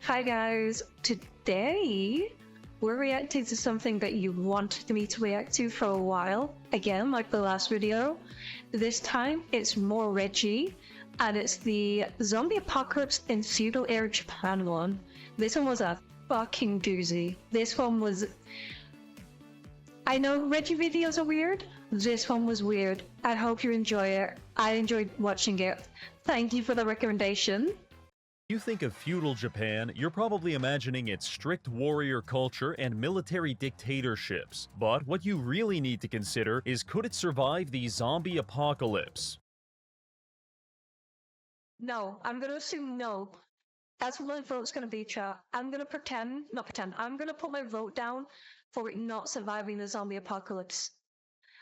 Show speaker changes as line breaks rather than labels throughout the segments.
Hi guys, today we're reacting to something that you wanted me to react to for a while. Again, like the last video. This time it's more Reggie, and it's the zombie apocalypse in feudal era Japan one. This one was a fucking doozy. This one was... I know Reggie videos are weird. This one was weird. I hope you enjoy it. I enjoyed watching it. Thank you for the recommendation.
You think of feudal Japan, you're probably imagining its strict warrior culture and military dictatorships. But what you really need to consider is, could it survive the zombie apocalypse?
No, I'm gonna assume no. That's what my vote's gonna be, chat. I'm gonna I'm gonna put my vote down for it not surviving the zombie apocalypse.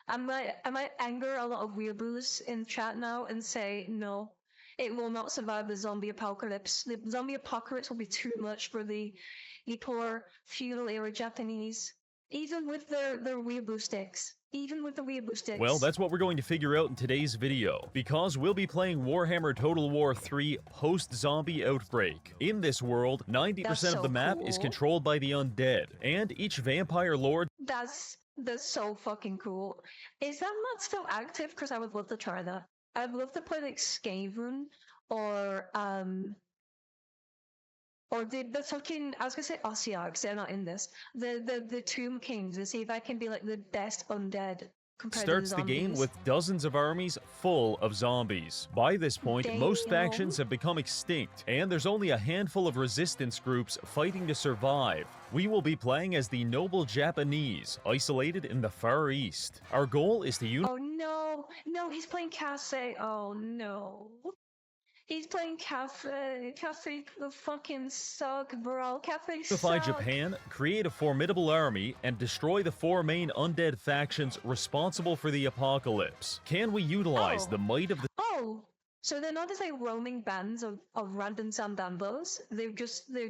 I might anger a lot of weeaboos in chat now and say no. It will not survive the zombie apocalypse. The zombie apocalypse will be too much for the poor feudal era Japanese. Even with their weeaboo sticks. Even with the weeaboo sticks.
Well, that's what we're going to figure out in today's video, because we'll be playing Warhammer Total War 3 Post-Zombie Outbreak. In this world, 90% of the map is controlled by the undead, and each vampire lord...
That's so fucking cool. Is that not still active? Because I would love to try that. I'd love to play like Skaven or the fucking, I was gonna say Ossiarchs, they're not in this. The Tomb Kings, to see if I can be like the best undead compared
Starts
to
the game with dozens of armies full of zombies. By this point, most factions have become extinct, and there's only a handful of resistance groups fighting to survive. We will be playing as the noble Japanese, isolated in the Far East. Our goal is to
Oh no, he's playing Cafe. Oh no. He's playing Cafe. Cafe the fucking suck, bro. Cafe suck.
Unify Japan, create a formidable army, and destroy the four main undead factions responsible for the apocalypse. Can we utilize the might of the...
So they're not just like roaming bands of random Zambambos. They're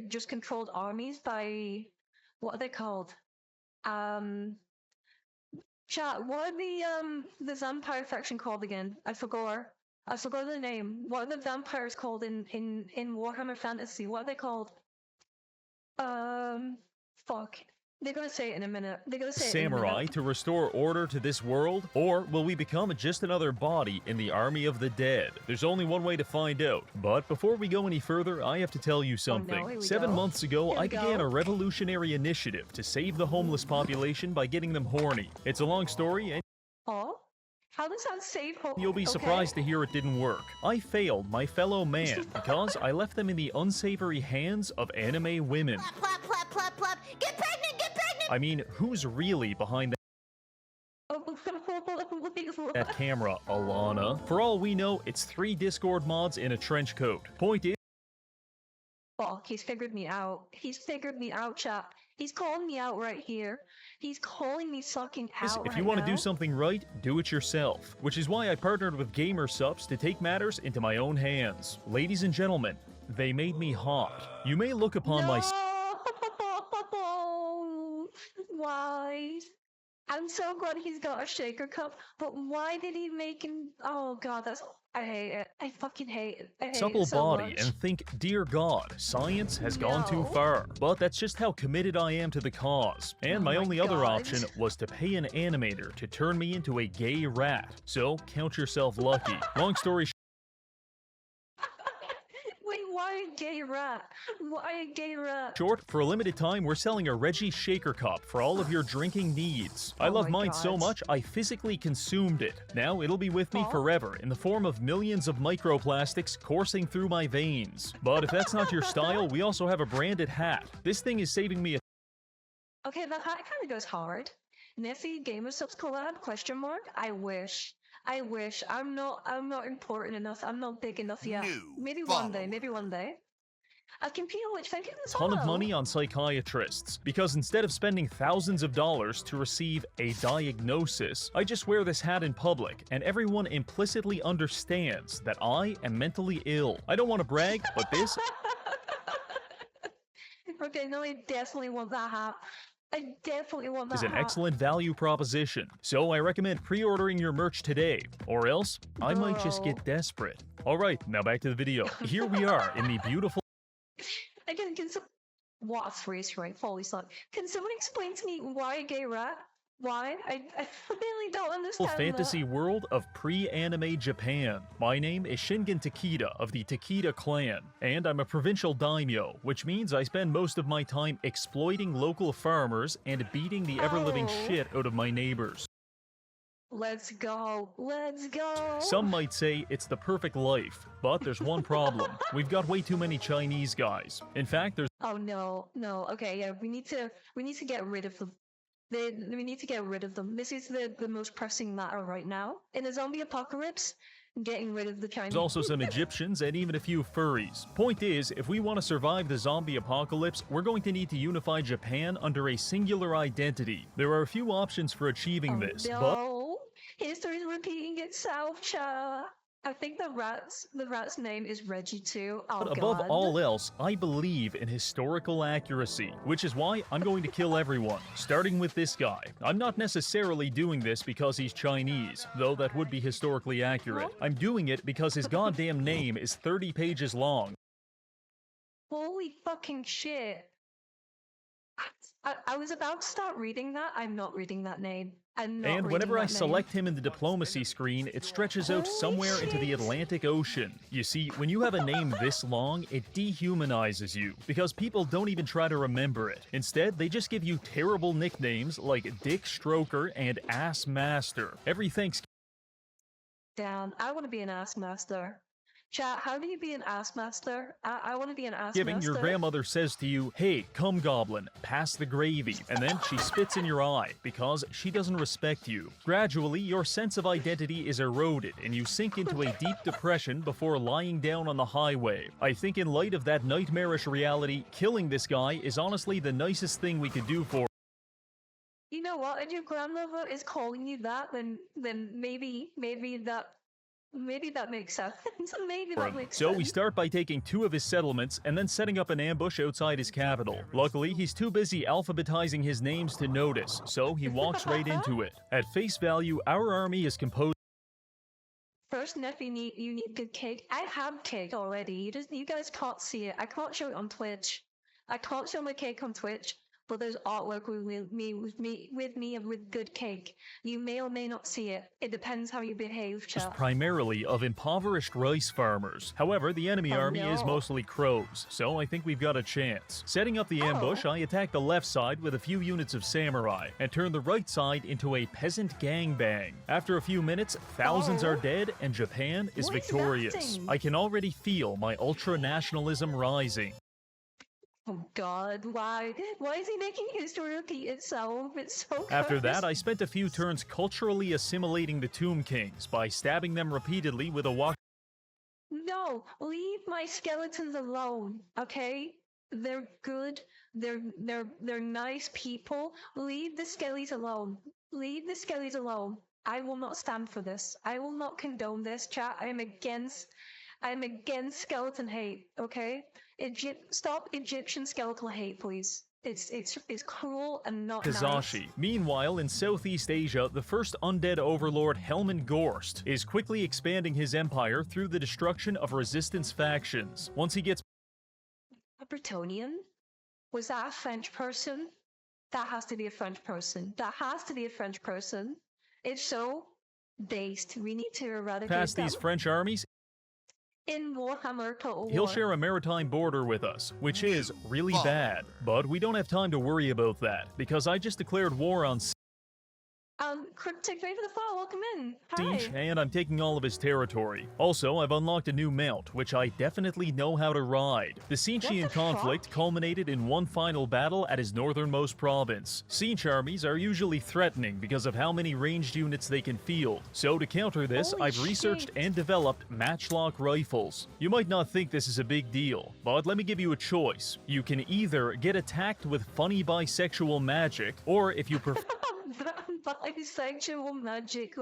just controlled armies by... What are they called? Chat, what are the vampire faction called again? I forgot the name. What are the vampires called in Warhammer Fantasy? What are they called? Fuck. They're gonna say it in a minute. They're gonna say
Samurai to restore order to this world? Or will we become just another body in the army of the dead? There's only one way to find out. But before we go any further, I have to tell you something.
Oh, no,
7 months ago, I began a revolutionary initiative to save the homeless population by getting them horny. It's a long story, and...
Oh? How does that save hope?
You'll be surprised to hear it didn't work. I failed my fellow man because I left them in the unsavory hands of anime women.
Plop, plop, plop, plop. Get pregnant, get pregnant!
I mean, who's really behind that camera, Alana? For all we know, it's 3 Discord mods in a trench coat. Point is...
Fuck, he's figured me out. He's figured me out, chap. He's calling me out right here. He's calling me fucking out
If you want to do something right, do it yourself. Which is why I partnered with Gamer Subs to take matters into my own hands. Ladies and gentlemen, they made me hot. You may look upon my...
Why? I'm so glad he's got a shaker cup, but why did he make him... Oh god, that's... I hate it. I fucking hate it. I hate
supple
it so
body
much.
And think, dear God, science has gone too far. But that's just how committed I am to the cause. And my only other option was to pay an animator to turn me into a gay rat. So, count yourself lucky. Long story short...
Wait, why a gay rat? Why a gay rat?
For a limited time, we're selling a Reggie shaker cup for all of your drinking needs. I love mine so much, I physically consumed it. Now it'll be with me forever in the form of millions of microplastics coursing through my veins. But if that's not your style, we also have a branded hat. This thing is saving me a...
Okay, that hat kind of goes hard. Neffy Gamer Subs collab? Question mark? I wish. I'm not important enough. I'm not big enough yet. Maybe one day. A computer which thank you for
ton of money on psychiatrists, because instead of spending thousands of dollars to receive a diagnosis, I just wear this hat in public, and everyone implicitly understands that I am mentally ill. I don't want to brag, but this...
Okay, no, I definitely want that hat. I definitely want that
is an
hat.
excellent value proposition, so I recommend pre-ordering your merch today, or else I might just get desperate. Alright, now back to the video. Here we are in the beautiful...
Again, what a phrase, right? Holy son. Can someone explain to me why a gay rat? Why? I really don't understand
fantasy
that.
world of pre-anime Japan. My name is Shingen Takeda of the Takeda clan, and I'm a provincial daimyo, which means I spend most of my time exploiting local farmers and beating the ever-living shit out of my neighbors.
Let's go. Let's go.
Some might say it's the perfect life, but there's one problem. We've got way too many Chinese guys. In fact, there's
Oh no, no. Okay, yeah, we need to get rid of them. We need to get rid of them. This is the most pressing matter right now. In a zombie apocalypse, getting rid of the Chinese.
There's also some Egyptians and even a few furries. Point is, if we want to survive the zombie apocalypse, we're going to need to unify Japan under a singular identity. There are a few options for achieving this, but
no. History's repeating itself, cha. I think the rat's name is Reggie too. Oh,
but above
God.
all else, I believe in historical accuracy, which is why I'm going to kill everyone, starting with this guy. I'm not necessarily doing this because he's Chinese, though that would be historically accurate. I'm doing it because his goddamn name is 30 pages long.
Holy fucking shit. I was about to start reading that. I'm not reading that name.
And whenever I select him in the diplomacy screen, it stretches out somewhere into the Atlantic Ocean. You see, when you have a name this long, it dehumanizes you, because people don't even try to remember it. Instead, they just give you terrible nicknames like Dick Stroker and Ass Master. Every Thanksgiving.
Down. I want to be an ass master. Chat, how do you be an ass master? I want to be an ass master.
Your grandmother says to you, "Hey, come goblin, pass the gravy," and then she spits in your eye because she doesn't respect you. Gradually, your sense of identity is eroded and you sink into a deep depression before lying down on the highway. I think in light of that nightmarish reality, killing this guy is honestly the nicest thing we could do for.
You know what? If your grandmother is calling you that, then maybe that makes sense. Maybe that makes sense.
So we start by taking 2 of his settlements and then setting up an ambush outside his capital. Luckily, he's too busy alphabetizing his names to notice, so he walks right into it. At face value, our army is composed.
First, Neff, you need good cake. I have cake already. You guys can't see it. I can't show it on Twitch. I can't show my cake on Twitch. But there's artwork with me and with good cake. You may or may not see it. It depends how you behave, chat.
Primarily of impoverished rice farmers. However, the enemy army is mostly crows, so I think we've got a chance. Setting up the ambush, I attack the left side with a few units of samurai, and turn the right side into a peasant gangbang. After a few minutes, thousands are dead, and Japan is victorious. I can already feel my ultra-nationalism rising.
Oh God, why? Why is he making history repeat itself? It's so
After that, I spent a few turns culturally assimilating the Tomb Kings by stabbing them repeatedly with a walk.
No, leave my skeletons alone, okay? They're good. They're nice people. Leave the skellies alone. Leave the skellies alone. I will not stand for this. I will not condone this, chat. I'm against skeleton hate, okay? Stop Egyptian skeletal hate, please. It's cruel and not
Kazashi.
Nice.
Meanwhile, in Southeast Asia, the first undead overlord Helman Gorst is quickly expanding his empire through the destruction of resistance factions. Once he gets
A Bretonian? Was that a French person? That has to be a French person. That has to be a French person. If so, based. We need to eradicate
past
them.
these French armies,
In Warhammer Total War.
he'll share a maritime border with us, which is really bad. But we don't have time to worry about that, because I just declared war on
Cryptic, thank you for the follow. Welcome in.
Siege,
Hi.
and I'm taking all of his territory. Also, I've unlocked a new mount, which I definitely know how to ride. The Sinchian conflict culminated in one final battle at his northernmost province. Siege armies are usually threatening because of how many ranged units they can field. So to counter this,
Holy
I've researched
shit.
and developed matchlock rifles. You might not think this is a big deal, but let me give you a choice. You can either get attacked with funny bisexual magic, or if you prefer,
Bisexual magic.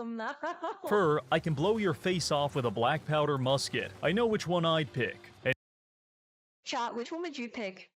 I can blow your face off with a black powder musket. I know which one I'd pick. And
Chat, which one would you pick?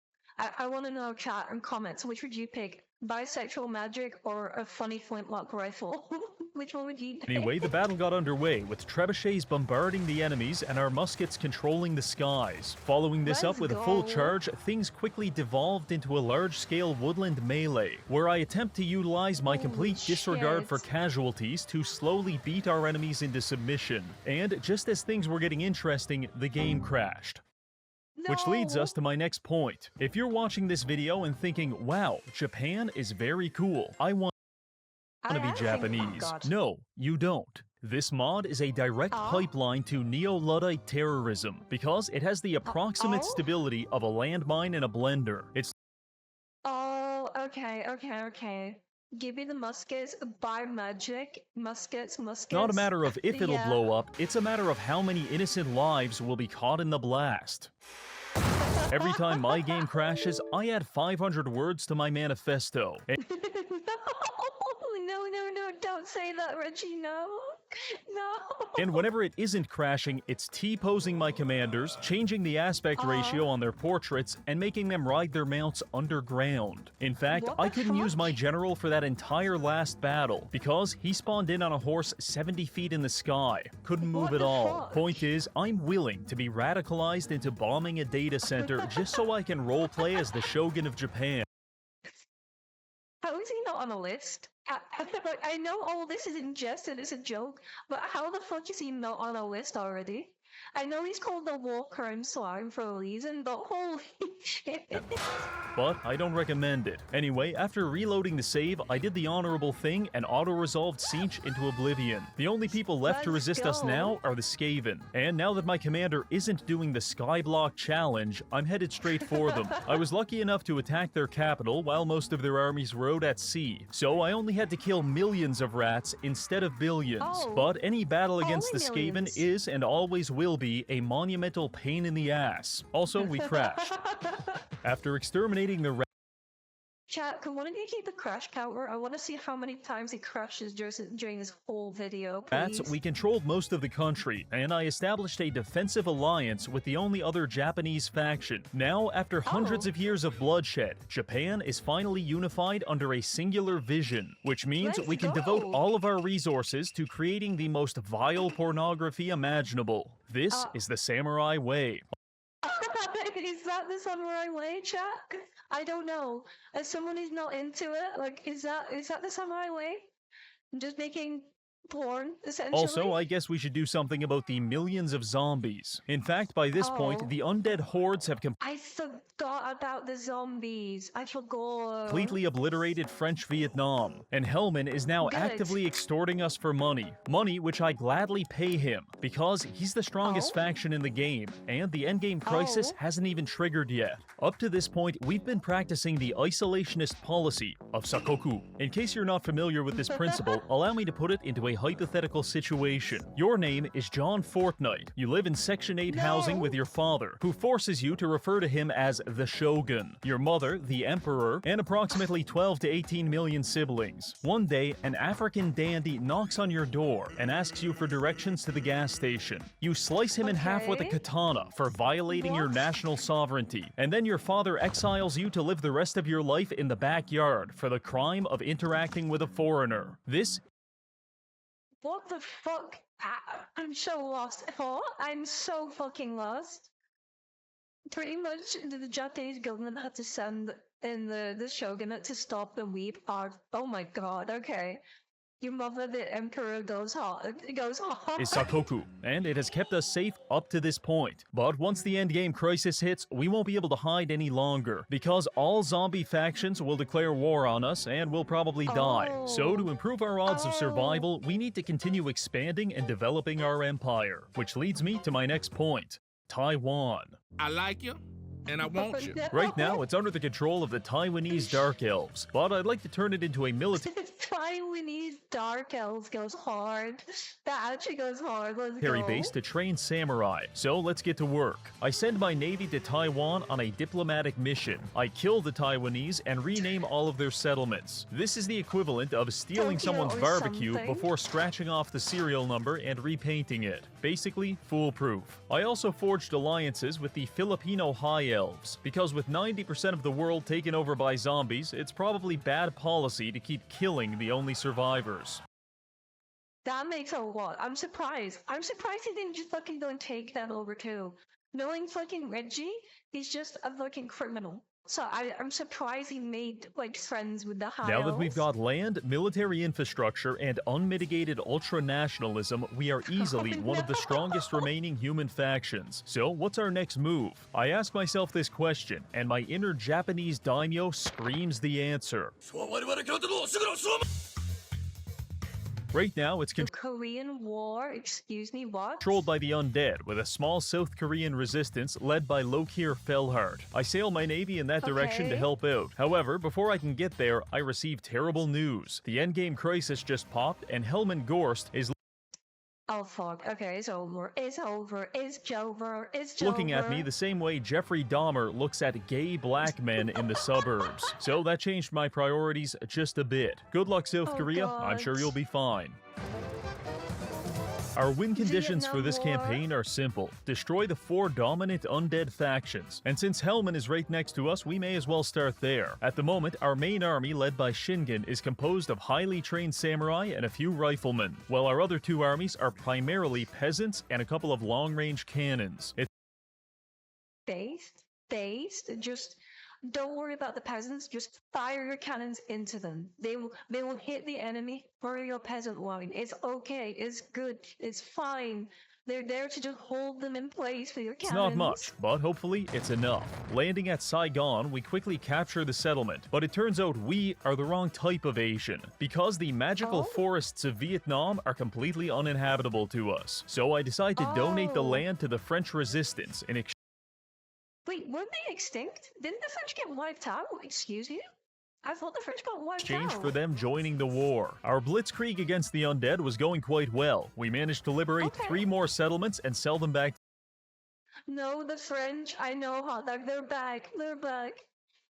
I want to know, chat and comments, which would you pick? Bisexual magic or a funny flintlock rifle? Which one would you pick?
Anyway, the battle got underway, with trebuchets bombarding the enemies and our muskets controlling the skies. Following this up with a full charge, things quickly devolved into a large-scale woodland melee, where I attempt to utilize my complete disregard for casualties to slowly beat our enemies into submission. And just as things were getting interesting, the game crashed. Which leads us to my next point. If you're watching this video and thinking, wow, Japan is very cool, I want to be Japanese. No, you don't. This mod is a direct pipeline to Neo-Luddite terrorism, because it has the approximate stability of a landmine in a blender. It's
Okay. Give me the muskets, buy magic, muskets.
not a matter of if it'll blow up, it's a matter of how many innocent lives will be caught in the blast. Every time my game crashes, I add 500 words to my manifesto.
No, don't say that, Reggie, no.
And whenever it isn't crashing, it's T-posing my commanders, changing the aspect ratio on their portraits, and making them ride their mounts underground. In fact, I couldn't use my general for that entire last battle, because he spawned in on a horse 70 feet in the sky. Couldn't move at all. Point is, I'm willing to be radicalized into bombing a data center just so I can roleplay as the Shogun of Japan.
How is he not on a list? I know all this is in jest and it's a joke, but how the fuck is he not on a list already? I know he's called the War Crime Slime for a reason, but holy shit.
But I don't recommend it. Anyway, after reloading the save, I did the honorable thing and auto-resolved Siege into oblivion. The only people left to resist us now are the Skaven. And now that my commander isn't doing the Skyblock challenge, I'm headed straight for them. I was lucky enough to attack their capital while most of their armies rode at sea, so I only had to kill millions of rats instead of billions. But any battle against the Skaven is and always will be a monumental pain in the ass. Also, we crashed. After exterminating the
Chat, can one of you keep the crash counter? I want to see how many times he crashes during this whole video, please.
we controlled most of the country, and I established a defensive alliance with the only other Japanese faction. Now, after hundreds of years of bloodshed, Japan is finally unified under a singular vision, which means we can devote all of our resources to creating the most vile pornography imaginable. This is the samurai way.
Is that the samurai way, chat? I don't know. As someone who's not into it, like, is that the samurai way? Just making porn, essentially?
Also, I guess we should do something about the millions of zombies. In fact, by this point, the undead hordes have
I forgot about the zombies. I forgot.
completely obliterated French Vietnam. And Hellman is now actively extorting us for money. Money which I gladly pay him, because he's the strongest faction in the game, and the endgame crisis hasn't even triggered yet. Up to this point, we've been practicing the isolationist policy of Sakoku. In case you're not familiar with this principle, allow me to put it into a hypothetical situation. Your name is John Fortnite. You live in Section 8 housing with your father, who forces you to refer to him as the Shogun. Your mother, the Emperor, and approximately 12 to 18 million siblings. One day, an African dandy knocks on your door and asks you for directions to the gas station. You slice him in half with a katana for violating your national sovereignty, and then your father exiles you to live the rest of your life in the backyard for the crime of interacting with a foreigner. This
What the fuck? I'm so lost. I'm so fucking lost. Pretty much, the Japanese government had to send in the shogunate to stop the weep art. Oh my god, okay. Your mother, the emperor, goes hard. It goes hard.
is Sakoku, and it has kept us safe up to this point. But once the endgame crisis hits, we won't be able to hide any longer, because all zombie factions will declare war on us and will probably die. So to improve our odds of survival, we need to continue expanding and developing our empire. Which leads me to my next point. Taiwan.
I like you, and I want you.
Right now, it's under the control of the Taiwanese Dark Elves, but I'd like to turn it into a military
Taiwanese Dark Elves goes hard. That actually goes hard. Let's go.
base to train samurai. So let's get to work. I send my navy to Taiwan on a diplomatic mission. I kill the Taiwanese and rename all of their settlements. This is the equivalent of stealing
Tokyo
someone's
or
barbecue
something.
before scratching off the serial number and repainting it. Basically, foolproof. I also forged alliances with the Filipino High themselves. Because with 90% of the world taken over by zombies, it's probably bad policy to keep killing the only survivors.
That makes a lot. I'm surprised. I'm surprised he didn't just fucking go and take that over too. Knowing fucking Reggie, he's just a fucking criminal. So I'm surprised he made like friends with the high
Now that we've
elves.
got land, military infrastructure, and unmitigated ultra-nationalism, we are easily one of the strongest remaining human factions. So what's our next move? I ask myself this question, and my inner Japanese daimyo screams the answer. Right now, it's
The Korean War, excuse me, what?
controlled by the undead, with a small South Korean resistance led by Lokir Felhard. I sail my navy in that direction to
Okay.
help out. However, before I can get there, I receive terrible news. The endgame crisis just popped, and Helman Gorst is
Oh fuck, okay, it's over, it's over, it's Jover, it's Jover.
looking at me the same way Jeffrey Dahmer looks at gay black men in the suburbs. So that changed my priorities just a bit. Good luck, South
Oh,
Korea. I'm
God.
sure you'll be fine. Our win conditions for this
Vietnam War.
campaign are simple. Destroy the 4 dominant undead factions. And since Helman is right next to us, we may as well start there. At the moment, our main army, led by Shingen, is composed of highly trained samurai and a few riflemen, while our other 2 armies are primarily peasants and a couple of long-range cannons.
Based, just don't worry about the peasants, just fire your cannons into them. They will hit the enemy for your peasant line. It's okay, it's good, it's fine. They're there to just hold them in place for your
It's
cannons.
not much, but hopefully it's enough. Landing at Saigon, we quickly capture the settlement, but it turns out we are the wrong type of Asian, because the magical
Oh.
forests of Vietnam are completely uninhabitable to us. So I decide to donate the
Oh.
land to the French resistance in
Wait, weren't they extinct? Didn't the French get wiped out? Excuse you? I thought the French got wiped
exchange
out.
for them joining the war. Our blitzkrieg against the undead was going quite well. We managed to liberate
Okay.
3 more settlements and sell them back
No, the French, I know how they're back. They're back.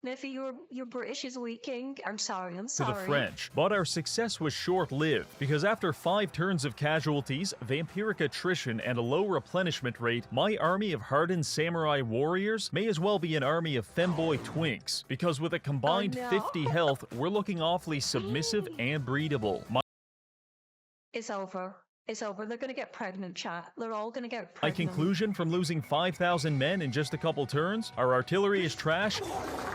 Nephew, your British is leaking. I'm sorry.
to the French. But our success was short-lived, because after 5 turns of casualties, vampiric attrition, and a low replenishment rate, my army of hardened samurai warriors may as well be an army of femboy twinks, because with a combined
no.
50 health, we're looking awfully submissive and breedable.
It's over. It's over. They're gonna get pregnant, chat. They're all gonna get
My
pregnant.
conclusion from losing 5,000 men in just a couple turns, our artillery is trash,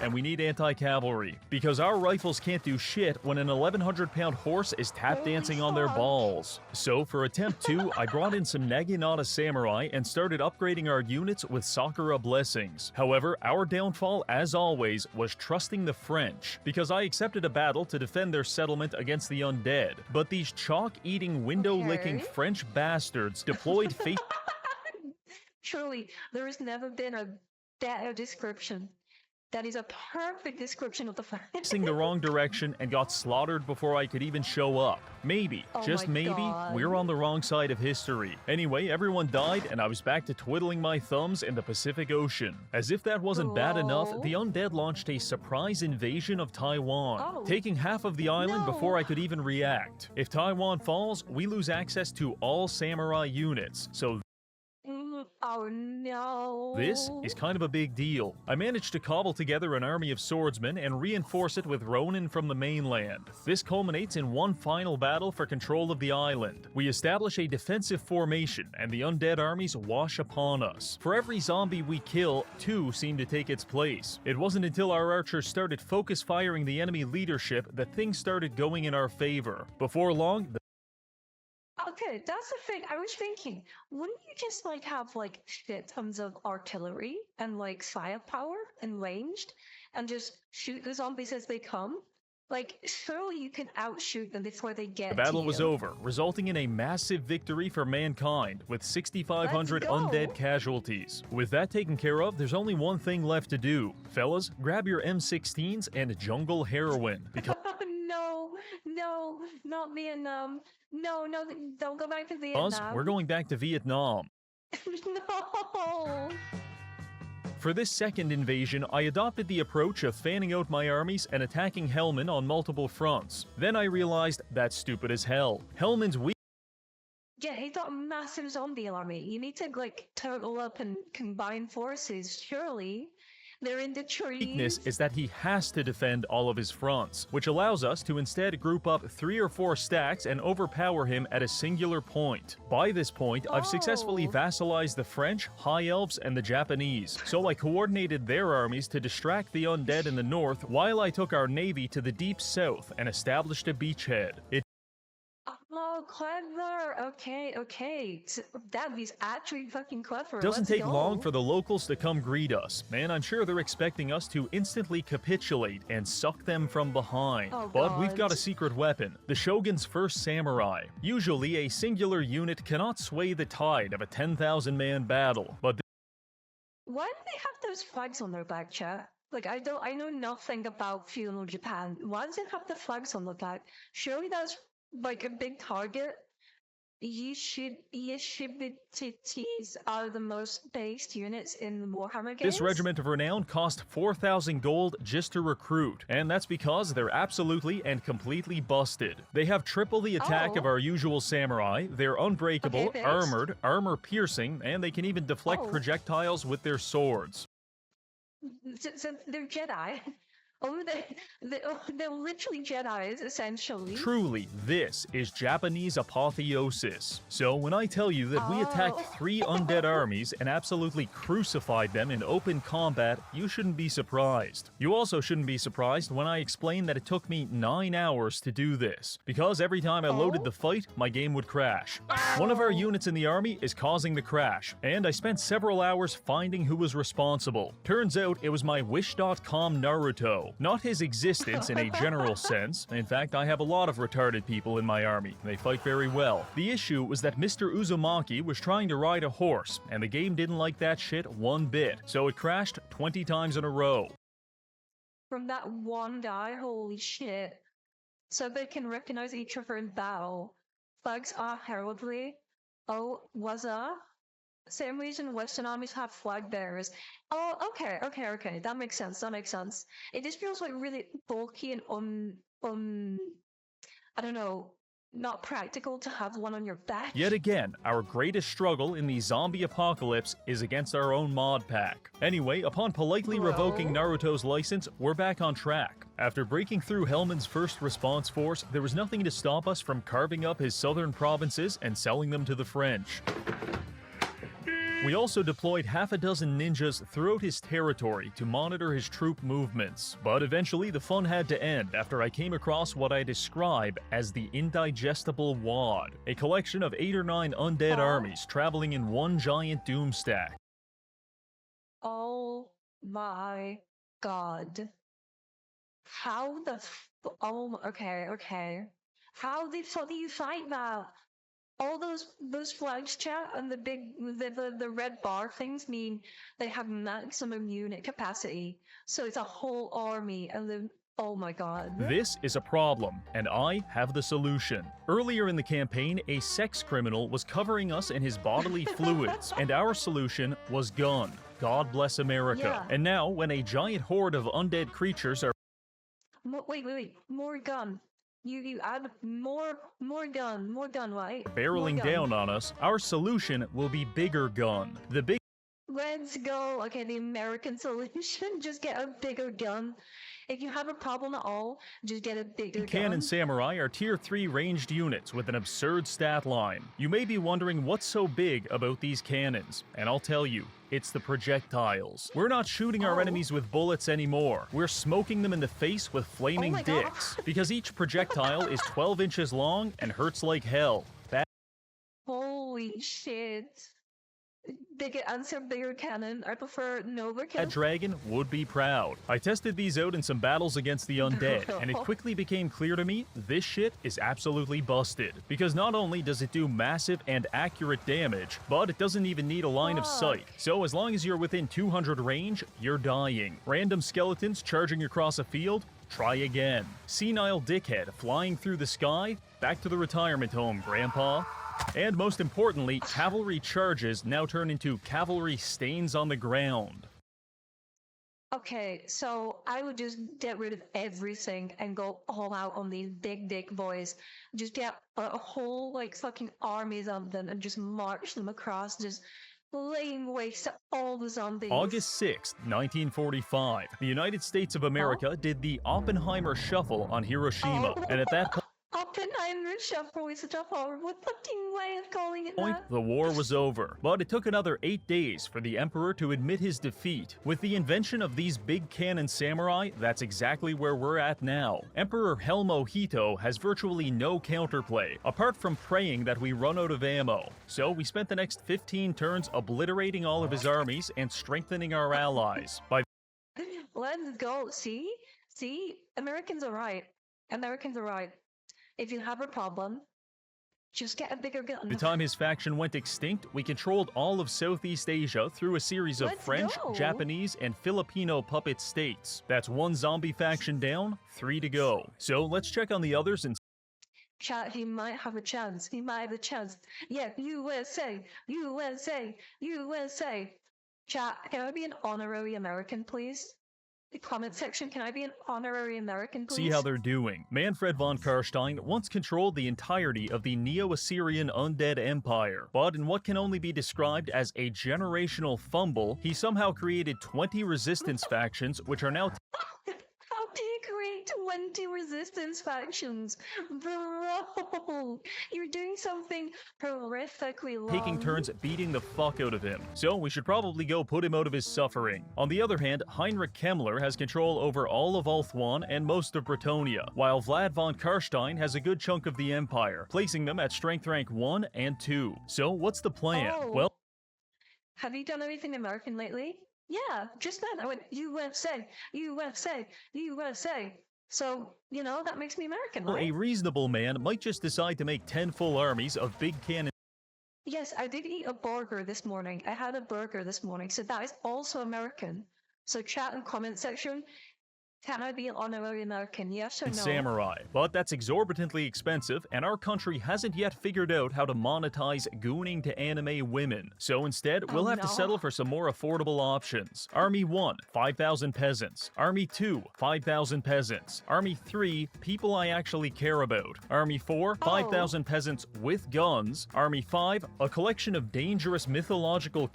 and we need anti-cavalry. Because our rifles can't do shit when an 1,100-pound horse is tap
Holy
dancing on their
fuck.
balls. So for attempt 2, I brought in some Naginata samurai and started upgrading our units with Sakura blessings. However, our downfall, as always, was trusting the French, because I accepted a battle to defend their settlement against the undead. But these chalk-eating, window-licking
Okay.
French bastards deployed
Truly, there has never been a better description. That is a perfect description of the French.
facing the wrong direction and got slaughtered before I could even show up. Maybe,
Oh
just
my
maybe,
God.
we're on the wrong side of history. Anyway, everyone died and I was back to twiddling my thumbs in the Pacific Ocean. As if that wasn't bad enough,
Lol.
the undead launched a surprise invasion of Taiwan,
Oh.
taking half of the island
No.
before I could even react. If Taiwan falls, we lose access to all samurai units, so
Oh no.
this is kind of a big deal. I managed to cobble together an army of swordsmen and reinforce it with Ronin from the mainland. This culminates in one final battle for control of the island. We establish a defensive formation, and the undead armies wash upon us. For every zombie we kill, 2 seem to take its place. It wasn't until our archers started focus firing the enemy leadership that things started going in our favor. Before long,
Okay, that's the thing. I was thinking, wouldn't you just like have like shit tons of artillery and like firepower and ranged and just shoot the zombies as they come? Like, surely you can outshoot them before they get
the battle
to
was
you.
over, resulting in a massive victory for mankind, with 6,500
Let's go.
undead casualties. With that taken care of, there's only one thing left to do. Fellas, grab your M16s and jungle heroin, because
No, not Vietnam. No, don't go back to Vietnam.
we're going back to Vietnam.
No.
For this second invasion, I adopted the approach of fanning out my armies and attacking Helman on multiple fronts. Then I realized that's stupid as hell. Helman's weak
Yeah, he got a massive zombie army. You need to like turtle up and combine forces. Surely, They're in the trees.
Weakness is that he has to defend all of his fronts, which allows us to instead group up 3 or 4 stacks and overpower him at a singular point. By this point, I've successfully vassalized the French, High Elves, and the Japanese, so I coordinated their armies to distract the undead in the north while I took our navy to the deep south and established a beachhead.
Oh, clever. Okay. That is actually fucking clever.
Doesn't
Let's
take
go.
long for the locals to come greet us, and I'm sure they're expecting us to instantly capitulate and suck them from behind.
Oh,
but we've
God.
got a secret weapon, the Shogun's first samurai. Usually, a singular unit cannot sway the tide of a 10,000-man battle, but
Why do they have those flags on their back, chat? Like, I know nothing about feudal Japan. Why does it have the flags on the back? Surely that's like a big target. Yeshibitites are the most based units in the Warhammer games.
this regiment of renown cost 4,000 gold just to recruit, and that's because they're absolutely and completely busted. They have triple the attack of our usual samurai, they're unbreakable,
Okay,
armored, armor-piercing, and they can even deflect
Oh.
projectiles with their swords.
So they're Jedi. They're literally Jedis, essentially.
Truly, this is Japanese apotheosis. So when I tell you that we attacked 3 undead armies and absolutely crucified them in open combat, you shouldn't be surprised. You also shouldn't be surprised when I explain that it took me 9 hours to do this, because every time I loaded the fight, my game would crash. One of our units in the army is causing the crash, and I spent several hours finding who was responsible. Turns out it was my Wish.com Naruto. Not his existence in a general sense. In fact, I have a lot of retarded people in my army. They fight very well. The issue was that Mr. Uzumaki was trying to ride a horse, and the game didn't like that shit one bit, so it crashed 20 times in a row.
From that one die, holy shit. So they can recognize each other in battle. Flags are heraldry. Oh, was same reason Western armies have flag bearers. Oh, okay. That makes sense. It just feels like really bulky and I don't know, not practical to have one on your back.
Yet again, our greatest struggle in the zombie apocalypse is against our own mod pack. Anyway, upon politely revoking Naruto's license, we're back on track. After breaking through Hellman's first response force, there was nothing to stop us from carving up his southern provinces and selling them to the French. We also deployed half a dozen ninjas throughout his territory to monitor his troop movements. But eventually the fun had to end after I came across what I describe as the Indigestible Wad, a collection of 8 or 9 undead armies traveling in one giant doom stack.
Oh my god. How the okay. How the fuck do you fight that? All those flags, chat, and the red bar things mean they have maximum unit capacity. So it's a whole army, and oh my god.
This is a problem, and I have the solution. Earlier in the campaign, a sex criminal was covering us in his bodily fluids, and our solution was gun. God bless America.
Yeah.
And now, when a giant horde of undead creatures are
Wait, more gun. You add more gun, right?
barreling
More gun.
down on us, our solution will be bigger gun. The big
Let's go. Okay, the American solution, just get a bigger gun. If you have a problem at all, just get a bigger
Cannon
gun.
Samurai are tier 3 ranged units with an absurd stat line. You may be wondering what's so big about these cannons, and I'll tell you, it's the projectiles. We're not shooting our enemies with bullets anymore. We're smoking them in the face with flaming
my God.
dicks, because each projectile is 12 inches long and hurts like hell.
Holy shit. Bigger answer, bigger cannon. I prefer
That
Novakill.
dragon would be proud. I tested these out in some battles against the undead, and it quickly became clear to me this shit is absolutely busted. Because not only does it do massive and accurate damage, but it doesn't even need a line of sight. So as long as you're within 200 range, you're dying. Random skeletons charging across a field? Try again. Senile dickhead flying through the sky? Back to the retirement home, Grandpa. And most importantly, cavalry charges now turn into cavalry stains on the ground.
Okay, so I would just get rid of everything and go all out on these big dick boys. Just get a whole, like, fucking armies of them and just march them across, just laying waste to all the zombies.
August 6, 1945, the United States of America did the Oppenheimer Shuffle on Hiroshima, and at that
Oppenheimer Shuffle is such a horrible fucking way of calling it
point,
that.
the war was over. But it took another 8 days for the Emperor to admit his defeat. With the invention of these big cannon samurai, that's exactly where we're at now. Emperor Helmo Hito has virtually no counterplay, apart from praying that we run out of ammo. So we spent the next 15 turns obliterating all of his armies and strengthening our allies. By
Let's go. See? Americans are right. Americans are right. If you have a problem, just get a bigger gun.
the time his faction went extinct, we controlled all of Southeast Asia through a series of
Let's
French,
go.
Japanese, and Filipino puppet states. That's 1 zombie faction down, 3 to go. So let's check on the others and
Chat, he might have a chance. He might have a chance. Yeah, USA, USA, USA. Chat, can I be an honorary American, please? The comment section, can I be an honorary American, please?
see how they're doing. Manfred von Karstein once controlled the entirety of the Neo-Assyrian undead empire, but in what can only be described as a generational fumble, he somehow created 20 resistance factions, which are now
How do you create 20 resistance factions? Bro, you're doing something horrifically wrong.
taking turns beating the fuck out of him. So we should probably go put him out of his suffering. On the other hand, Heinrich Kemmler has control over all of Ulthuan and most of Bretonia, while Vlad von Karstein has a good chunk of the empire, placing them at strength rank 1 and 2. So what's the plan?
Oh.
Well,
Have you done anything American lately? Yeah, just then I went USA, USA, USA. So, you know, that makes me American,
a
right?
reasonable man might just decide to make 10 full armies of big cannon.
Yes, I did eat a burger this morning. I had a burger this morning, so that is also American. So chat and comment section, can I be an honorary American? Yes or no?
Samurai, but that's exorbitantly expensive, and our country hasn't yet figured out how to monetize gooning to anime women. So instead, we'll have to
no.
settle for some more affordable options. Army 1, 5,000 peasants. Army 2, 5,000 peasants. Army 3, people I actually care about. Army 4, 5,000 peasants with guns. Army 5, a collection of dangerous mythological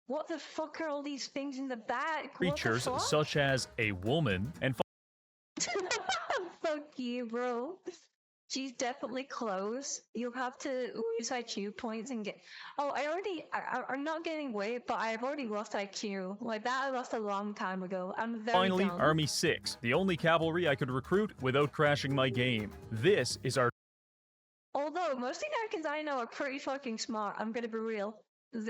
What the fuck are all these things in the back?
creatures
What the fuck?
such as a woman, and
Fuck you, bro. She's definitely close. You'll have to lose IQ points and get. Oh, I'm not gaining weight, but I've already lost IQ. Like that, I lost a long time ago. I'm very
finally,
dumb.
Army 6, the only cavalry I could recruit without crashing my game. This is our
Although most Americans I know are pretty fucking smart. I'm gonna be real.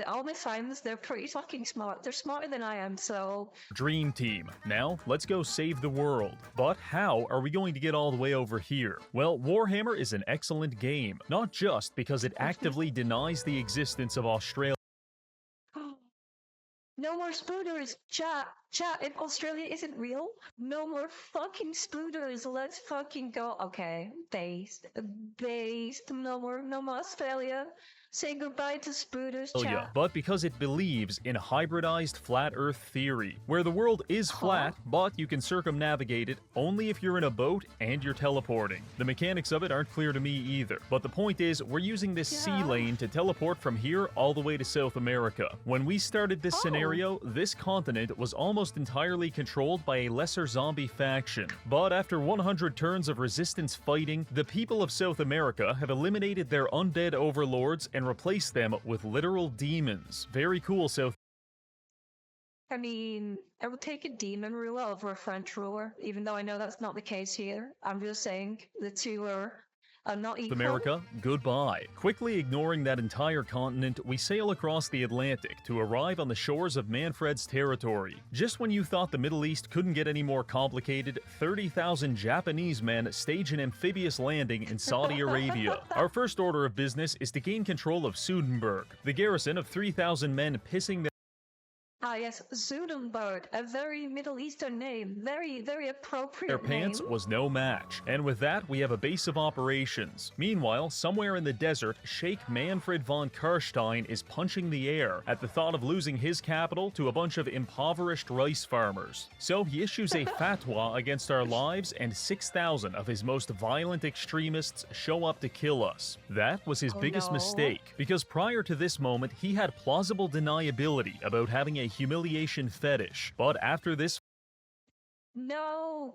All my friends, they're pretty fucking smart. They're smarter than I am, so.
dream team. Now, let's go save the world. But how are we going to get all the way over here? Well, Warhammer is an excellent game, not just because it actively denies the existence of Australia.
No more spooters! Chat, if Australia isn't real, no more fucking spooters, let's fucking go. Okay, based, no more Australia. Say goodbye to spooters, chat.
But because it believes in hybridized flat Earth theory, where the world is flat, but you can circumnavigate it only if you're in a boat and you're teleporting. The mechanics of it aren't clear to me either, but the point is, we're using this sea lane to teleport from here all the way to South America. When we started this scenario, this continent was almost entirely controlled by a lesser zombie faction. But after 100 turns of resistance fighting, the people of South America have eliminated their undead overlords and replaced them with literal demons. Very cool, South.
I mean, I would take a demon ruler over a French ruler, even though I know that's not the case here. I'm just saying the two are not equal.
America, goodbye. Quickly ignoring that entire continent, we sail across the Atlantic to arrive on the shores of Manfred's territory. Just when you thought the Middle East couldn't get any more complicated, 30,000 Japanese men stage an amphibious landing in Saudi Arabia. Our first order of business is to gain control of Sudenburg, the garrison of 3,000 men pissing their
Ah, yes, Zudenberg, a very Middle Eastern name. Very, very appropriate
Their pants
name.
was no match, and with that we have a base of operations. Meanwhile, somewhere in the desert, Sheikh Manfred von Karstein is punching the air at the thought of losing his capital to a bunch of impoverished rice farmers. So he issues a fatwa against our lives, and 6,000 of his most violent extremists show up to kill us. That was his biggest mistake, because prior to this moment he had plausible deniability about having a humiliation fetish, but after this
No,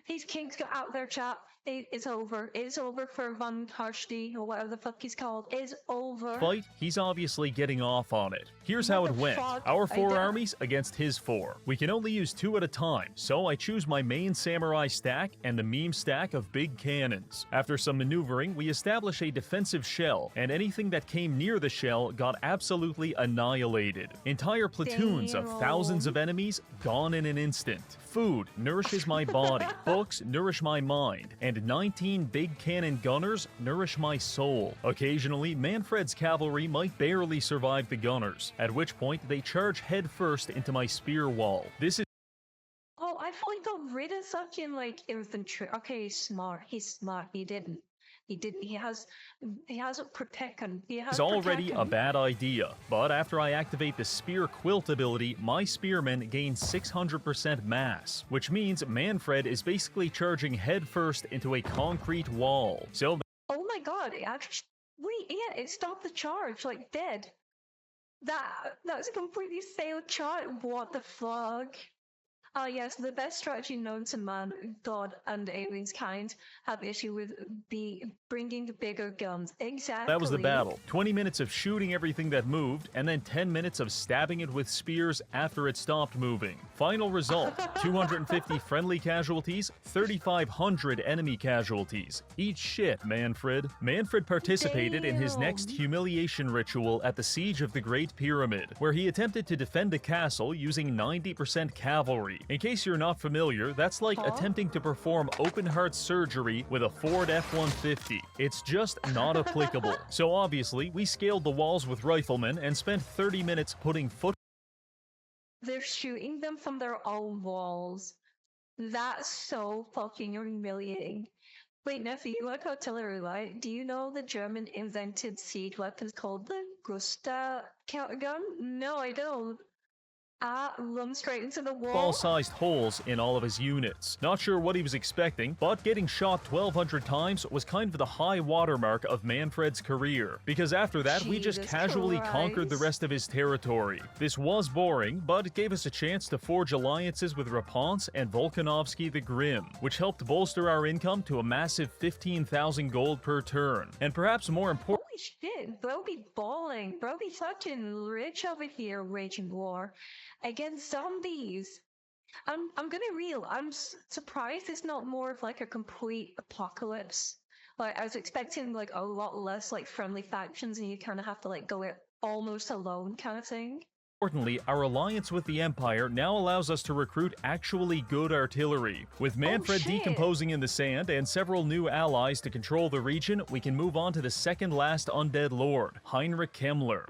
these kinks got out there, chap. It's over. It's over for Von Karstein, or whatever the fuck he's called. It's over.
fight, he's obviously getting off on it. Here's how it went. Our 4 armies against his 4. We can only use 2 at a time, so I choose my main samurai stack and the meme stack of big cannons. After some maneuvering, we establish a defensive shell, and anything that came near the shell got absolutely annihilated. Entire platoons of thousands of enemies gone in an instant. Food nourishes my body, books nourish my mind, and 19 big cannon gunners nourish my soul. Occasionally, Manfred's cavalry might barely survive the gunners, at which point they charge headfirst into my spear wall. This is
Oh, I thought he got rid of fucking, like, infantry. Okay, he's smart. He didn't. He has a protection.
Is already a bad idea, but after I activate the spear quilt ability, my spearmen gain 600% mass, which means Manfred is basically charging headfirst into a concrete wall. So
oh my god, it actually, wait, yeah, it stopped the charge, like, dead. That's a completely failed charge. What the fuck? Ah, yes, the best strategy known to man, God, and aliens kind have issue with bringing bigger guns. Exactly.
that was the battle. 20 minutes of shooting everything that moved, and then 10 minutes of stabbing it with spears after it stopped moving. Final result, 250 friendly casualties, 3,500 enemy casualties. Eat shit, Manfred. Manfred participated in his next humiliation ritual at the Siege of the Great Pyramid, where he attempted to defend a castle using 90% cavalry. In case you're not familiar, that's like attempting to perform open-heart surgery with a Ford F-150. It's just not applicable. So obviously, we scaled the walls with riflemen and spent 30 minutes putting foot.
They're shooting them from their own walls. That's so fucking humiliating. Wait, nephew, you like artillery, right? Do you know the German invented siege weapons called the Gustav countergun? No, I don't. Run straight into the wall.
Ball-sized holes in all of his units. Not sure what he was expecting, but getting shot 1,200 times was kind of the high watermark of Manfred's career, because after that we just casually conquered the rest of his territory. This was boring, but it gave us a chance to forge alliances with Raponce and Volkanovsky the Grim, which helped bolster our income to a massive 15,000 gold per turn. And perhaps more important,
Holy shit, bro be balling. Bro be fucking rich over here waging war against zombies. I'm gonna be real. I'm surprised it's not more of like a complete apocalypse. Like, I was expecting like a lot less like friendly factions, and you kind of have to like go it almost alone kind of thing.
Importantly, our alliance with the Empire now allows us to recruit actually good artillery. With Manfred decomposing in the sand and several new allies to control the region, we can move on to the second last undead lord, Heinrich Kemmler.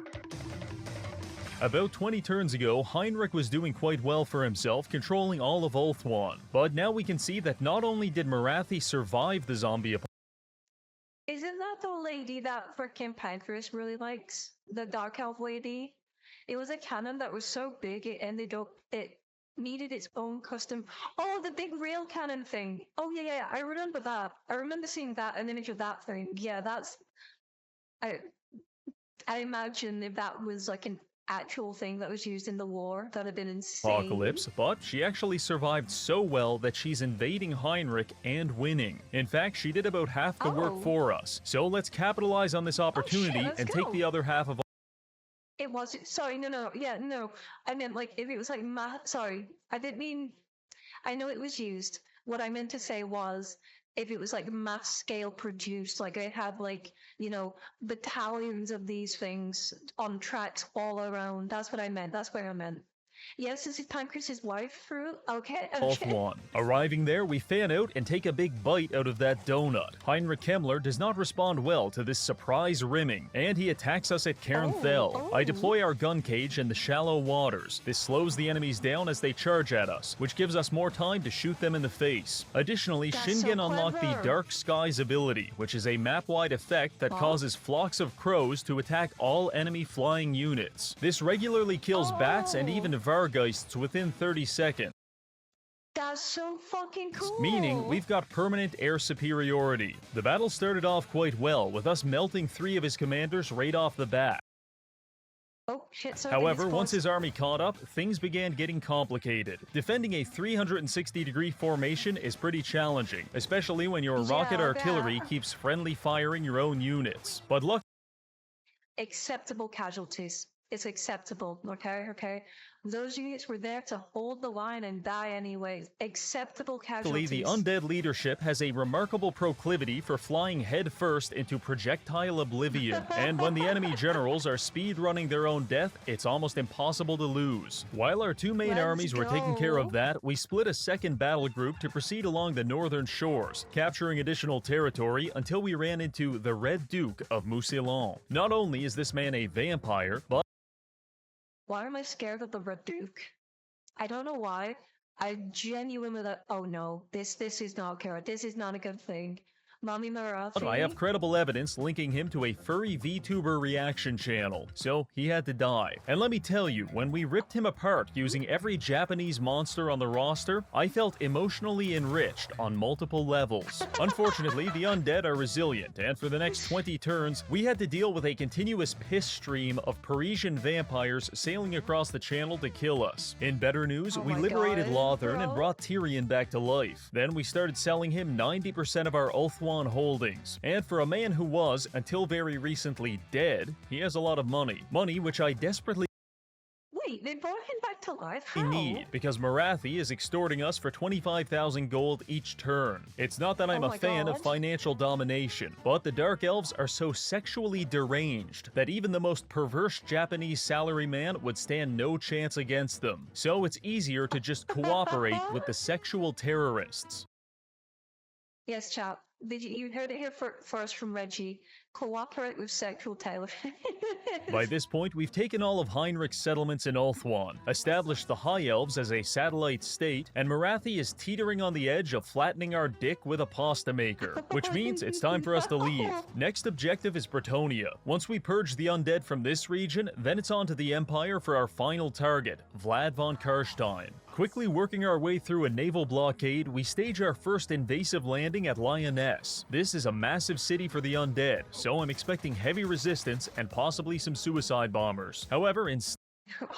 About 20 turns ago, Heinrich was doing quite well for himself, controlling all of Ulthuan. But now we can see that not only did Marathi survive the zombie apocalypse.
Isn't that the lady that frickin' Pancreas really likes? The Dark Elf lady? It was a cannon that was so big it needed its own custom. Oh, the big rail cannon thing. Oh yeah, I remember that. I remember seeing that, an image of that thing. Yeah, that's. I imagine if that was like an actual thing that was used in the war, that'd have been insane.
Apocalypse, but she actually survived so well that she's invading Heinrich and winning. In fact, she did about half the work for us. So let's capitalize on this opportunity and take the other half of.
It was, sorry, no, I meant like, if it was like, sorry, I didn't mean, I know it was used. What I meant to say was, if it was like mass scale produced, like I had like, you know, battalions of these things on tracks all around. That's what I meant. That's what I meant. Yes, this is Pancras' wife fruit. Okay,
Off
okay.
one. Arriving there, we fan out and take a big bite out of that donut. Heinrich Kemmler does not respond well to this surprise rimming, and he attacks us at Cairnfell. I deploy our gun cage in the shallow waters. This slows the enemies down as they charge at us, which gives us more time to shoot them in the face. Additionally,
That's
Shingen
so
unlocked the
clever.
Dark Skies ability, which is a map-wide effect that causes flocks of crows to attack all enemy flying units. This regularly kills bats and even vargeists within 30 seconds.
That's so fucking cool.
Meaning, we've got permanent air superiority. The battle started off quite well, with us melting 3 of his commanders right off the bat.
Oh shit! So
However, once his army caught up, things began getting complicated. Defending a 360-degree formation is pretty challenging, especially when your rocket artillery keeps friendly firing your own units. But
acceptable casualties. It's acceptable. Okay. Those units were there to hold the line and die anyways. Acceptable casualties.
the undead leadership has a remarkable proclivity for flying headfirst into projectile oblivion, and when the enemy generals are speed-running their own death, it's almost impossible to lose. While our 2 main armies were taking care of that, we split a second battle group to proceed along the northern shores, capturing additional territory until we ran into the Red Duke of Mousillon. Not only is this man a vampire, but
Why am I scared of the Red Duke? I don't know why. I genuinely oh no, this is not good. This is not a good thing. Mommy Marathi.
I have credible evidence linking him to a furry VTuber reaction channel, so he had to die. And let me tell you, when we ripped him apart using every Japanese monster on the roster, I felt emotionally enriched on multiple levels. Unfortunately, the undead are resilient, and for the next 20 turns, we had to deal with a continuous piss stream of Parisian vampires sailing across the channel to kill us. In better news, we
my
liberated
God,
Lothern and
bro.
brought Tyrion back to life. Then we started selling him 90% of our Ulthuan holdings. And for a man who was, until very recently, dead, he has a lot of money. Money which I desperately
Wait, they brought him back to life? How?
need, because Marathi is extorting us for 25,000 gold each turn. It's not that I'm
Oh
a
my
fan of
God.
financial domination, but the Dark Elves are so sexually deranged that even the most perverse Japanese salaryman would stand no chance against them. So it's easier to just cooperate with the sexual terrorists.
Yes, chap. You heard it here first from Reggie. Cooperate with sexual terrorists.
By this point, we've taken all of Heinrich's settlements in Ulthuan, established the High Elves as a satellite state, and Marathi is teetering on the edge of flattening our dick with a pasta maker, which means it's time for us to leave. Next objective is Bretonia. Once we purge the undead from this region, then it's on to the Empire for our final target, Vlad von Karstein. Quickly working our way through a naval blockade, we stage our first invasive landing at Lyonesse. This is a massive city for the undead, so I'm expecting heavy resistance and possibly some suicide bombers. However,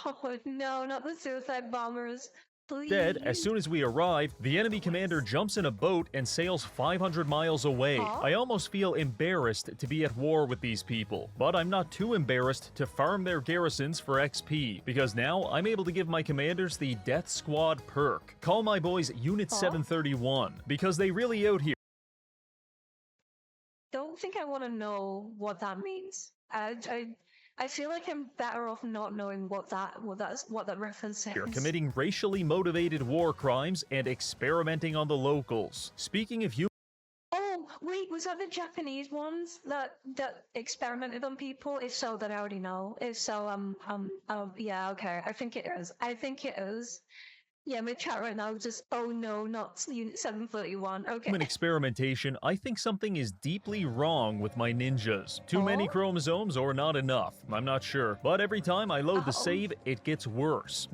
Oh no, not the suicide bombers. Please.
instead, as soon as we arrive, the enemy commander jumps in a boat and sails 500 miles away. I almost feel embarrassed to be at war with these people, but I'm not too embarrassed to farm their garrisons for XP, because now I'm able to give my commanders the Death Squad perk. Call my boys Unit 731, because they really out here.
Don't think I want to know what that means. I feel like I'm better off not knowing what that reference is.
You're committing racially motivated war crimes and experimenting on the locals. Speaking of
Oh wait, was that the Japanese ones that experimented on people? If so, then I already know. If so, yeah, okay. I think it is. Yeah, my chat right now just, oh no, not Unit 731. Okay.
human experimentation, I think something is deeply wrong with my ninjas. Too many chromosomes or not enough, I'm not sure. But every time I load the save, it gets worse.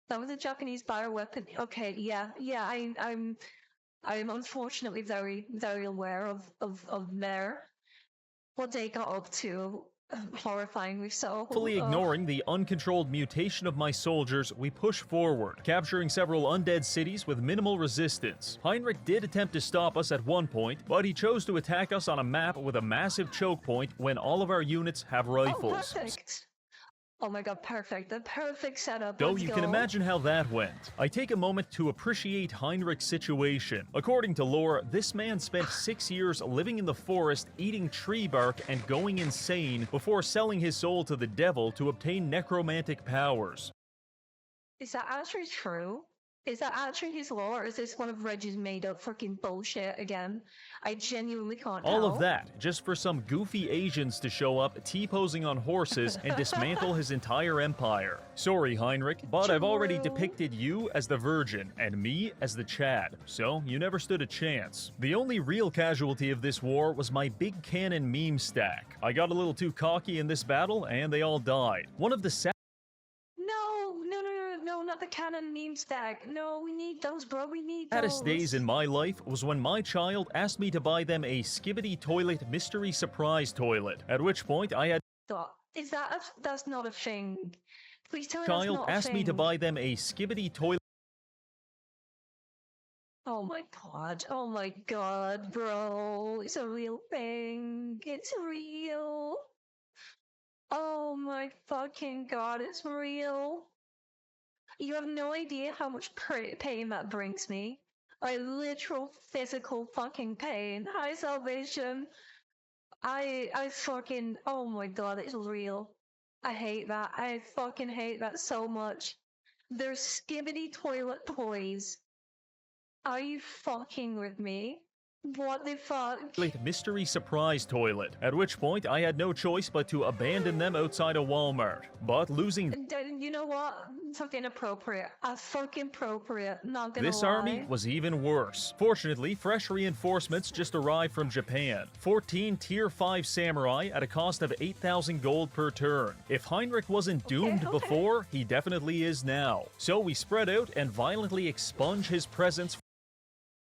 That was a Japanese bioweapon. Okay, yeah, I'm unfortunately very, very aware of their what they got up to. Horrifyingly so.
Fully ignoring the uncontrolled mutation of my soldiers, we push forward, capturing several undead cities with minimal resistance. Heinrich did attempt to stop us at one point, but he chose to attack us on a map with a massive choke point when all of our units have rifles.
Oh, perfect. Oh my god, perfect. The perfect setup.
So
Let's
you
go.
can imagine how that went. I take a moment to appreciate Heinrich's situation. According to lore, this man spent 6 years living in the forest, eating tree bark, and going insane before selling his soul to the devil to obtain necromantic powers.
Is that actually true? Is that actually his lore, or is this one of Reggie's made-up fucking bullshit again? I genuinely can't tell.
All of that, just for some goofy Asians to show up T-posing on horses and dismantle his entire empire. Sorry, Heinrich, but I've already depicted you as the Virgin and me as the Chad, so you never stood a chance. The only real casualty of this war was my big cannon meme stack. I got a little too cocky in this battle, and they all died. One of the
No, not the cannon meme stack. No, we need those, bro. We need those.
saddest days in my life was when my child asked me to buy them a Skibbity Toilet mystery surprise toilet, at which point I had
Is that that's not a thing. Please tell me that's
child
not a
asked me to
thing.
buy them a Skibbity Toilet.
Oh my god, bro. It's a real thing. It's real. Oh my fucking god, it's real. You have no idea how much pain that brings me. Like literal physical fucking pain. Hi, Salvation. I fucking, oh my god, it's real. I hate that. I fucking hate that so much. There's skibbity toilet toys. Are you fucking with me? What the fuck?
Mystery surprise toilet, at which point I had no choice but to abandon them outside a Walmart. But losing
You know what? Fucking appropriate. Fucking appropriate. Not gonna
this
lie.
army was even worse. Fortunately, fresh reinforcements just arrived from Japan. 14 tier 5 samurai at a cost of 8,000 gold per turn. If Heinrich wasn't doomed before, he definitely is now. So we spread out and violently expunge his presence.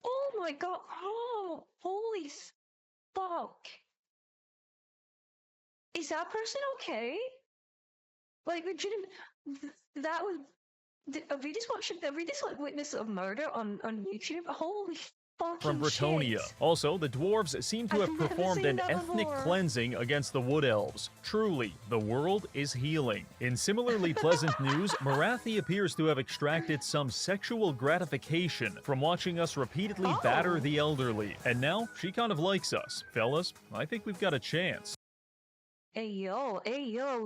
Oh my god. Oh, holy fuck. Is that person okay? Like, legitimate. That was. Have we just witnessed a murder on YouTube? Holy fucking
From Bretonia.
shit.
Also, the dwarves seem to have
I've never
performed
seen
an
that
ethnic
before.
cleansing against the Wood Elves. Truly, the world is healing. In similarly pleasant news, Marathi appears to have extracted some sexual gratification from watching us repeatedly batter the elderly. And now, she kind of likes us. Fellas, I think we've got a chance.
Hey yo,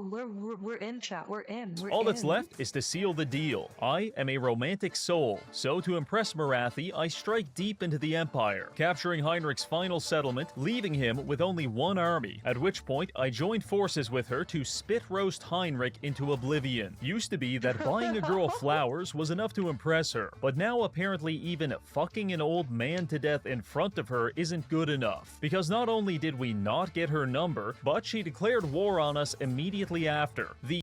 we're in, chat. We're in.
All that's left is to seal the deal. I am a romantic soul, so to impress Marathi, I strike deep into the Empire, capturing Heinrich's final settlement, leaving him with only one army, at which point I joined forces with her to spit roast Heinrich into oblivion. Used to be that buying a girl flowers was enough to impress her, but now apparently even fucking an old man to death in front of her isn't good enough, because not only did we not get her number, but she declared war on us immediately after. The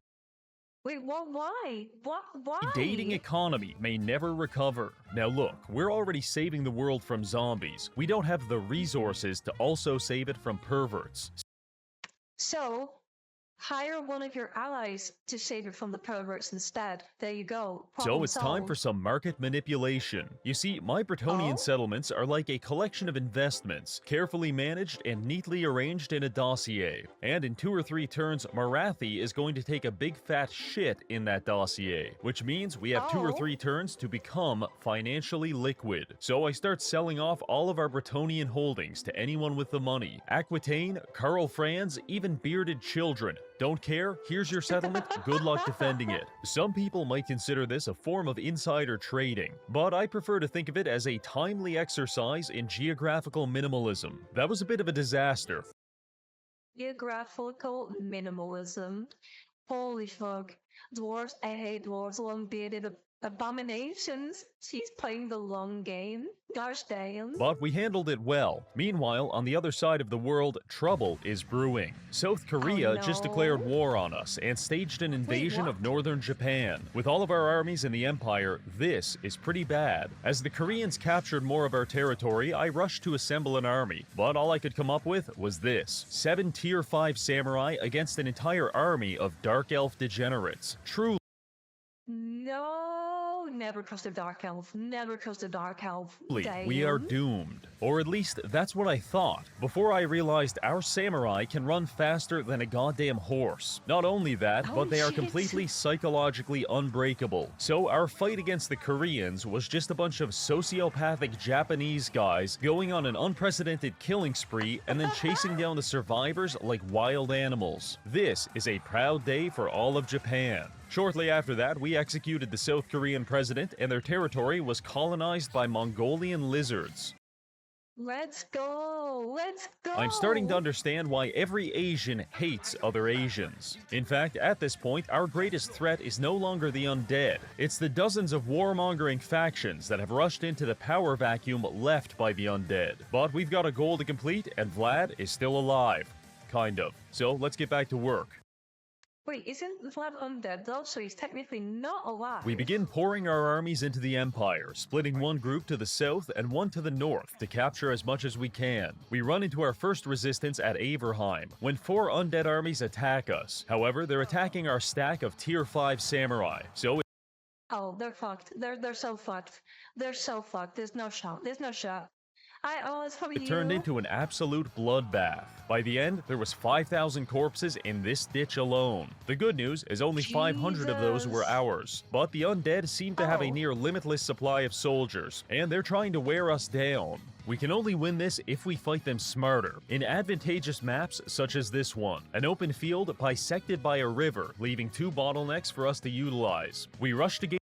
Wait, what? Why? What? Why?
dating economy may never recover. Now look, we're already saving the world from zombies. We don't have the resources to also save it from perverts.
So, hire one of your allies to save it from the perverts instead. There you go.
So
Problem
it's time for
solved.
some market manipulation. You see, my Bretonian settlements are like a collection of investments, carefully managed and neatly arranged in a dossier. And in 2 or 3 turns, Marathi is going to take a big fat shit in that dossier, which means we have 2 or 3 turns to become financially liquid. So I start selling off all of our Bretonian holdings to anyone with the money. Aquitaine, Karl Franz, even bearded children. Don't care? Here's your settlement. Good luck defending it. Some people might consider this a form of insider trading, but I prefer to think of it as a timely exercise in geographical minimalism. That was a bit of a disaster.
Geographical minimalism. Holy fuck. Dwarves, I hate dwarves. Long-bearded abominations. She's playing the long game. Gosh damn.
But we handled it well. Meanwhile, on the other side of the world, trouble is brewing. South Korea just declared war on us and staged an invasion of northern Japan. With all of our armies in the empire, this is pretty bad. As the Koreans captured more of our territory, I rushed to assemble an army. But all I could come up with was this: 7 tier 5 samurai against an entire army of dark elf degenerates. Truly.
No, never trust a dark elf. Never trust a dark elf.
We are doomed. Or at least, that's what I thought, before I realized our samurai can run faster than a goddamn horse. Not only that, but they are completely psychologically unbreakable. So our fight against the Koreans was just a bunch of sociopathic Japanese guys going on an unprecedented killing spree and then chasing down the survivors like wild animals. This is a proud day for all of Japan. Shortly after that, we executed the South Korean president, and their territory was colonized by Mongolian lizards.
Let's go! Let's go!
I'm starting to understand why every Asian hates other Asians. In fact, at this point, our greatest threat is no longer the undead. It's the dozens of warmongering factions that have rushed into the power vacuum left by the undead. But we've got a goal to complete, and Vlad is still alive. Kind of. So let's get back to work.
Wait, isn't Vlad undead though? So he's technically not alive.
We begin pouring our armies into the Empire, splitting one group to the south and one to the north to capture as much as we can. We run into our first resistance at Averheim, when 4 undead armies attack us. However, they're attacking our stack of tier 5 samurai, so
Oh, they're fucked. They're so fucked. They're so fucked. There's no shot. There's no shot. It's probably
it turned into an absolute bloodbath. By the end, there was 5,000 corpses in this ditch alone. The good news is only 500 of those were ours, but the undead seem to have a near limitless supply of soldiers, and they're trying to wear us down. We can only win this if we fight them smarter, in advantageous maps such as this one, an open field bisected by a river, leaving 2 bottlenecks for us to utilize. We rush to gain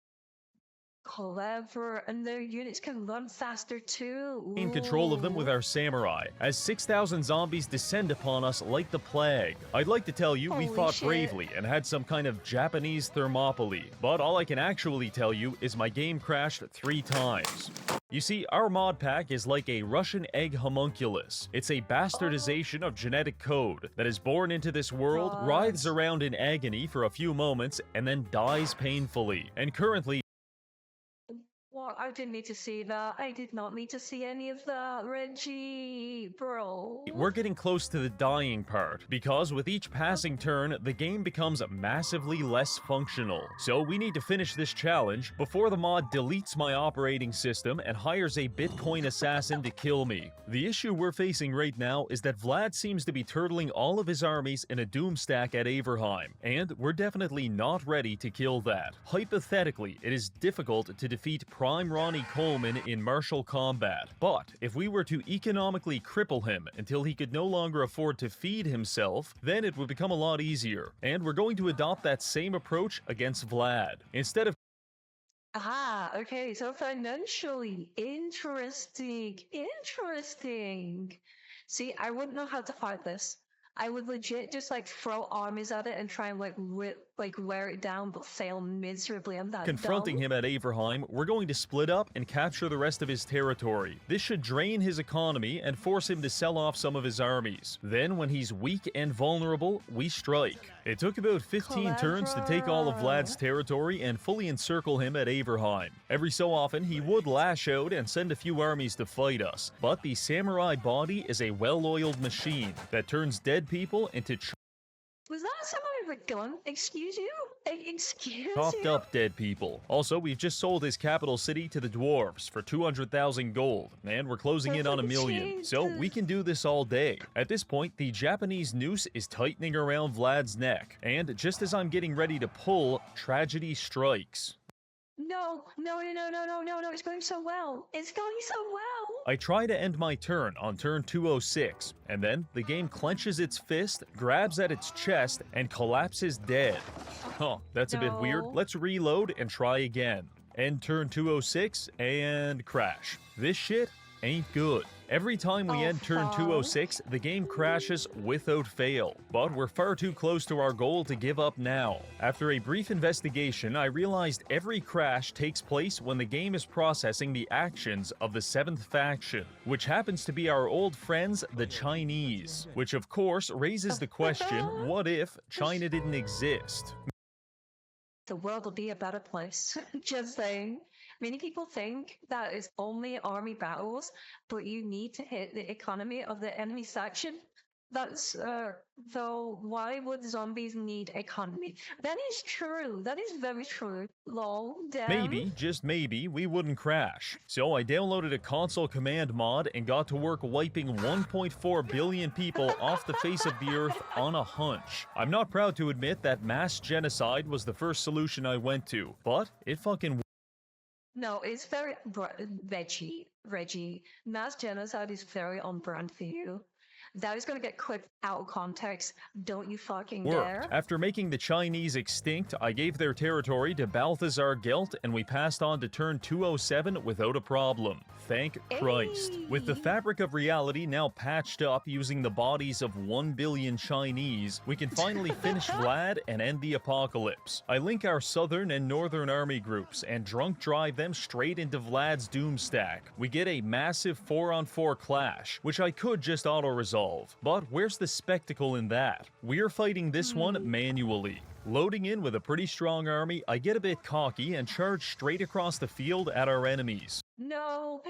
clever, and their units can run faster too.
gain control of them with our samurai, as 6,000 zombies descend upon us like the plague. I'd like to tell you we
Holy
fought
shit.
bravely and had some kind of Japanese Thermopylae, but all I can actually tell you is my game crashed 3 times. You see, our mod pack is like a Russian egg homunculus. It's a bastardization of genetic code that is born into this world,
What?
writhes around in agony for a few moments, and then dies painfully. And currently,
What? I didn't need to see that. I did not need to see any of that, Reggie, bro.
we're getting close to the dying part, because with each passing turn, the game becomes massively less functional. So we need to finish this challenge before the mod deletes my operating system and hires a Bitcoin assassin to kill me. The issue we're facing right now is that Vlad seems to be turtling all of his armies in a doom stack at Averheim, and we're definitely not ready to kill that. Hypothetically, it is difficult to defeat Prime Ronnie Coleman in martial combat, but if we were to economically cripple him until he could no longer afford to feed himself, then it would become a lot easier, and we're going to adopt that same approach against Vlad. Instead of
Okay, so financially, interesting. See, I wouldn't know how to fight this. I would legit just like throw armies at it and try and wear it down, but fail miserably. I'm that
confronting
dumb.
him at Averheim, we're going to split up and capture the rest of his territory. This should drain his economy and force him to sell off some of his armies. Then, when he's weak and vulnerable, we strike. It took about 15 turns to take all of Vlad's territory and fully encircle him at Averheim. Every so often, he would lash out and send a few armies to fight us, but the samurai body is a well-oiled machine that turns dead people into
Was that someone with a gun? Excuse you? Excuse
chopped
you?
up dead people. Also, we've just sold his capital city to the dwarves for 200,000 gold, and we're closing in on 1 million, so we can do this all day. At this point, the Japanese noose is tightening around Vlad's neck, and just as I'm getting ready to pull, tragedy strikes.
No, it's going so well. It's going so well.
I try to end my turn on turn 206, and then the game clenches its fist, grabs at its chest, and collapses dead. Huh, that's a bit weird.
No.
Let's reload and try again. End turn 206, and crash. This shit ain't good. Every time we end turn 206, the game crashes without fail. But we're far too close to our goal to give up now. After a brief investigation, I realized every crash takes place when the game is processing the actions of the 7th faction, which happens to be our old friends, the Chinese. Which of course raises the question, what if China didn't exist?
The world will be a better place. Just saying. Many people think that it's only army battles, but you need to hit the economy of the enemy section. That's, though, why would zombies need economy? That is true. That is very true. Lol, damn.
Maybe, just maybe, we wouldn't crash. So I downloaded a console command mod and got to work wiping 1.4 billion people off the face of the earth on a hunch. I'm not proud to admit that mass genocide was the first solution I went to, but it fucking
No, it's very... Reggie, mass genocide is very on brand for you. That is gonna get clipped out of context. Don't you fucking
Worked.
dare.
After making the Chinese extinct, I gave their territory to Balthazar Gelt, and we passed on to turn 207 without a problem. Thank Christ. With the fabric of reality now patched up using the bodies of 1 billion Chinese, we can finally finish Vlad and end the apocalypse. I link our southern and northern army groups and drunk drive them straight into Vlad's doom stack. We get a massive 4-on-4 clash, which I could just auto-resolve. But where's the spectacle in that? We're fighting this one manually. Loading in with a pretty strong army, I get a bit cocky and charge straight across the field at our enemies.
No,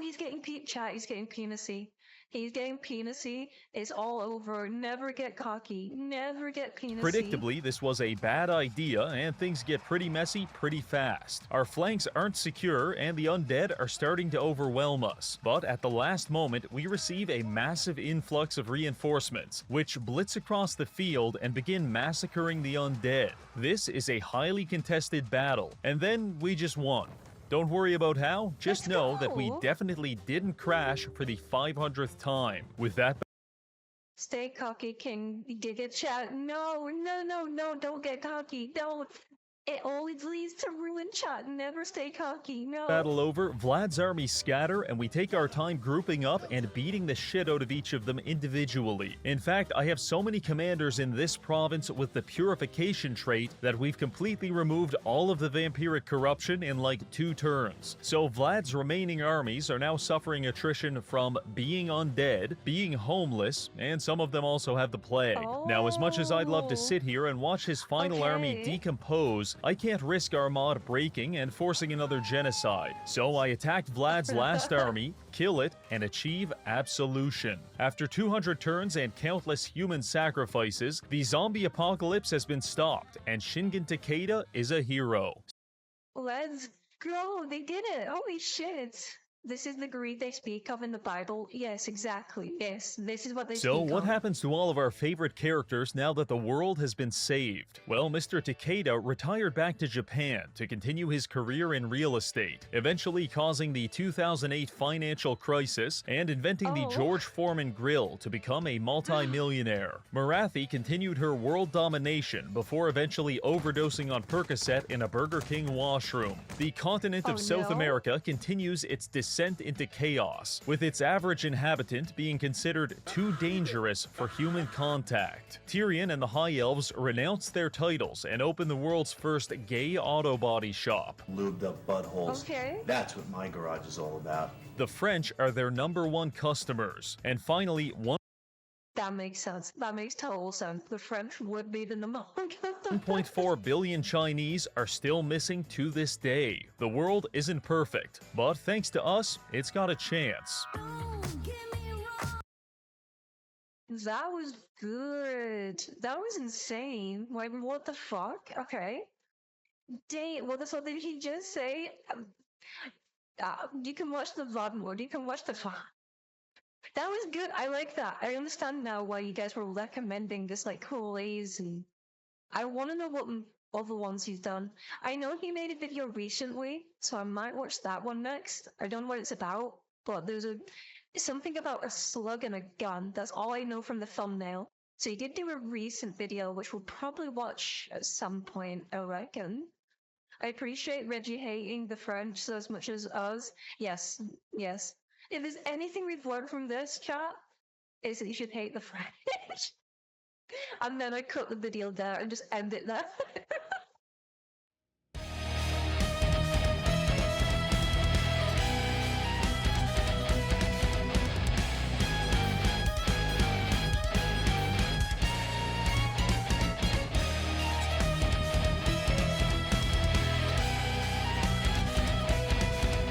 he's getting chat, he's getting penisy. He's getting penisy. It's all over. Never get cocky. Never get penisy.
Predictably, this was a bad idea, and things get pretty messy pretty fast. Our flanks aren't secure, and the undead are starting to overwhelm us. But at the last moment, we receive a massive influx of reinforcements, which blitz across the field and begin massacring the undead. This is a highly contested battle, and then we just won. Don't worry about how, just know that we definitely didn't crash for the 500th time. With that...
Stay cocky, King. Get chat. No, don't get cocky. Don't. It always leads to ruin, chat. Never stay cocky, no.
Battle over, Vlad's army scatter, and we take our time grouping up and beating the shit out of each of them individually. In fact, I have so many commanders in this province with the purification trait that we've completely removed all of the vampiric corruption in like 2 turns. So Vlad's remaining armies are now suffering attrition from being undead, being homeless, and some of them also have the plague. Now, as much as I'd love to sit here and watch his final army decompose, I can't risk our mod breaking and forcing another genocide, so I attacked Vlad's last army, kill it, and achieve absolution. After 200 turns and countless human sacrifices, the zombie apocalypse has been stopped, and Shingen Takeda is a hero.
Let's go! They did it! Holy shit! This is the greed they speak of in the Bible. Yes, exactly. Yes, this is what they speak of.
So, what happens to all of our favorite characters now that the world has been saved? Well, Mr. Takeda retired back to Japan to continue his career in real estate, eventually causing the 2008 financial crisis and inventing the George Foreman grill to become a multi-millionaire. Marathi continued her world domination before eventually overdosing on Percocet in a Burger King washroom. The continent of South America continues its descent into chaos, with its average inhabitant being considered too dangerous for human contact. Tyrion and the High Elves renounce their titles and open the world's first gay auto body shop.
Lubed up buttholes. That's what my garage is all about.
The French are their #1 customers. And finally,
That makes sense. That makes total sense. The French would be the number
1.4 billion Chinese are still missing to this day. The world isn't perfect, but thanks to us, it's got a chance.
That was good. That was insane. Like, what the fuck? Okay. Dang, what the fuck did he just say? You can watch the VOD mode. You can watch the VOD. That was good. I like that. I understand now why you guys were recommending this, like, lazy. I want to know what other ones he's done. I know he made a video recently, so I might watch that one next. I don't know what it's about, but there's something about a slug and a gun. That's all I know from the thumbnail. So he did do a recent video, which we'll probably watch at some point, I reckon. I appreciate Reggie hating the French as much as us. Yes, yes. If there's anything we've learned from this chat, is that you should hate the French. And then I cut the video there and just end it there.